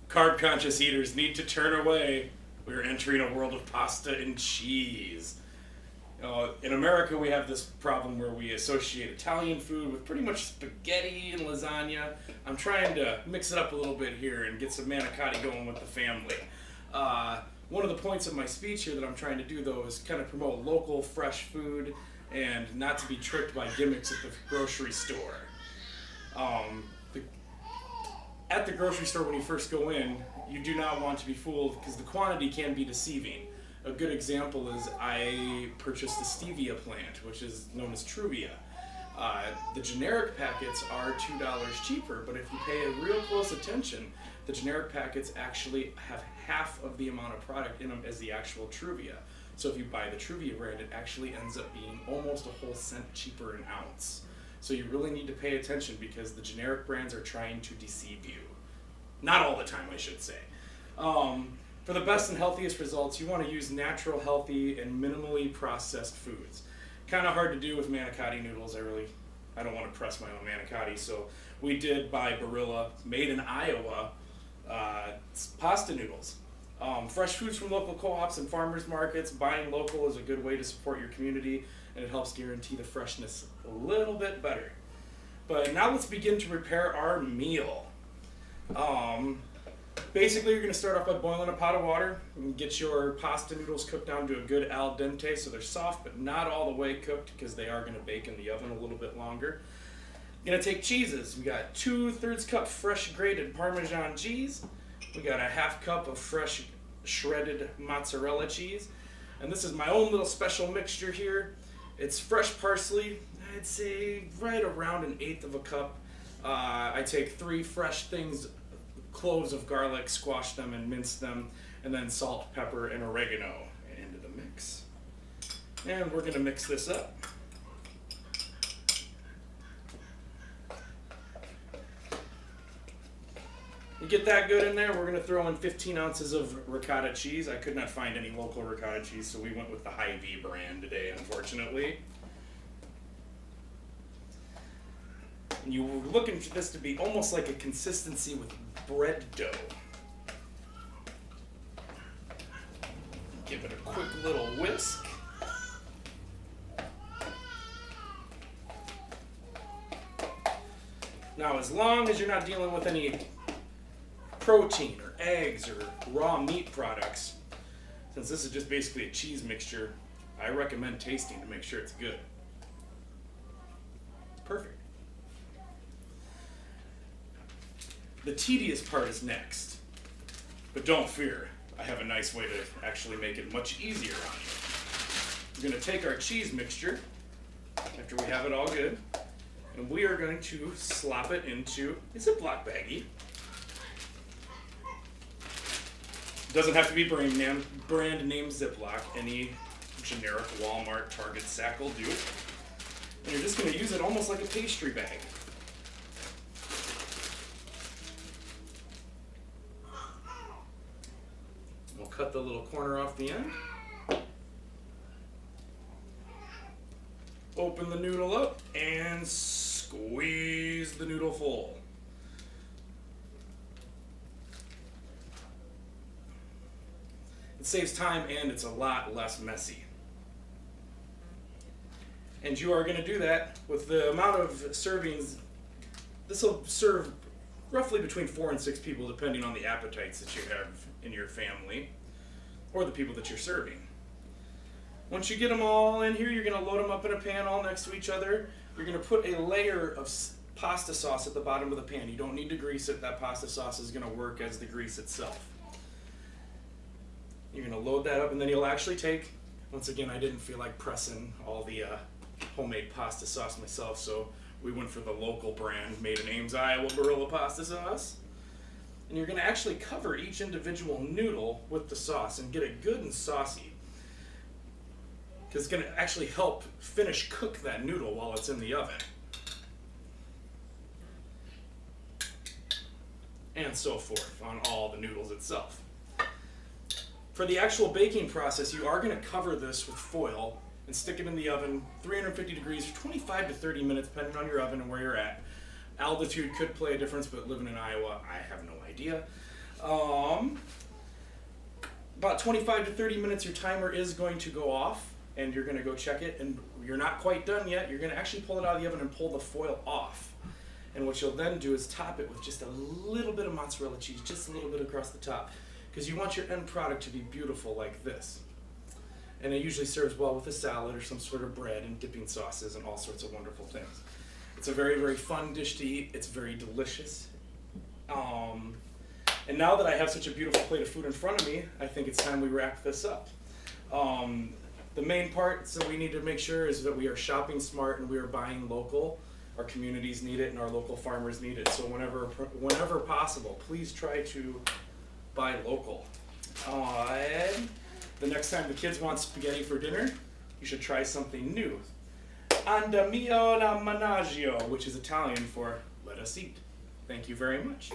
Carb conscious eaters need to turn away. We're entering a world of pasta and cheese. In America, we have this problem where we associate Italian food with pretty much spaghetti and lasagna. I'm trying to mix it up a little bit here and get some manicotti going with the family. One of the points of my speech here that I'm trying to do, though, is kind of promote local, fresh food and not to be tricked by gimmicks at the grocery store. At the grocery store, when you first go in, you do not want to be fooled because the quantity can be deceiving. A good example is I purchased a stevia plant, which is known as Truvia. The generic packets are $2 cheaper, but if you pay a real close attention, the generic packets actually have half of the amount of product in them as the actual Truvia. So if you buy the Truvia brand, it actually ends up being almost a whole cent cheaper an ounce. So you really need to pay attention because the generic brands are trying to deceive you. Not all the time, I should say. For the best and healthiest results, you want to use natural, healthy, and minimally processed foods. Kind of hard to do with manicotti noodles. I don't want to press my own manicotti, so we did buy Barilla, made in Iowa, pasta noodles. Fresh foods from local co-ops and farmers markets. Buying local is a good way to support your community, and it helps guarantee the freshness a little bit better. But now let's begin to prepare our meal. Basically, you're going to start off by boiling a pot of water and get your pasta noodles cooked down to a good al dente so they're soft but not all the way cooked because they are going to bake in the oven a little bit longer. You're going to take cheeses. We got 2/3 cup fresh grated Parmesan cheese. We got a 1/2 cup of fresh shredded mozzarella cheese. And this is my own little special mixture here. It's fresh parsley, I'd say right around 1/8 of a cup. I take 3 fresh cloves of garlic, squash them and mince them, and then salt, pepper, and oregano into the mix. And we're going to mix this up. You get that good in there, we're going to throw in 15 ounces of ricotta cheese. I could not find any local ricotta cheese, so we went with the Hy-Vee brand today, unfortunately. And you were looking for this to be almost like a consistency with bread dough. Give it a quick little whisk. Now, as long as you're not dealing with any protein or eggs or raw meat products, since this is just basically a cheese mixture, I recommend tasting to make sure it's good. Perfect. The tedious part is next, but don't fear, I have a nice way to actually make it much easier on you. We're going to take our cheese mixture, after we have it all good, and we are going to slop it into a Ziploc baggie. It doesn't have to be brand name Ziploc, any generic Walmart, Target sack will do. And you're just going to use it almost like a pastry bag. Cut the little corner off the end. Open the noodle up and squeeze the noodle full. It saves time and it's a lot less messy. And you are going to do that with the amount of servings. This will serve roughly between 4 and 6 people depending on the appetites that you have in your family or the people that you're serving. Once you get them all in here, you're going to load them up in a pan all next to each other. You're going to put a layer of pasta sauce at the bottom of the pan. You don't need to grease it. That pasta sauce is going to work as the grease itself. You're going to load that up, and then you'll actually take, once again, I didn't feel like pressing all the homemade pasta sauce myself, so we went for the local brand, made in Ames, Iowa, Barilla pasta sauce. And you're going to actually cover each individual noodle with the sauce and get it good and saucy. Because it's going to actually help finish cook that noodle while it's in the oven. And so forth on all the noodles itself. For the actual baking process, you are going to cover this with foil and stick it in the oven 350 degrees for 25 to 30 minutes, depending on your oven and where you're at. Altitude could play a difference, but living in Iowa, I have no idea. About 25 to 30 minutes, your timer is going to go off, and you're going to go check it, and you're not quite done yet. You're going to actually pull it out of the oven and pull the foil off. And what you'll then do is top it with just a little bit of mozzarella cheese, just a little bit across the top, because you want your end product to be beautiful like this. And it usually serves well with a salad or some sort of bread and dipping sauces and all sorts of wonderful things. It's a very, very fun dish to eat. It's very delicious. And now that I have such a beautiful plate of food in front of me, I think it's time we wrap this up. The main part that we need to make sure is that we are shopping smart and we are buying local. Our communities need it and our local farmers need it. So whenever possible, please try to buy local. And the next time the kids want spaghetti for dinner, you should try something new. Andamio da managgio, which is Italian for let us eat. Thank you very much.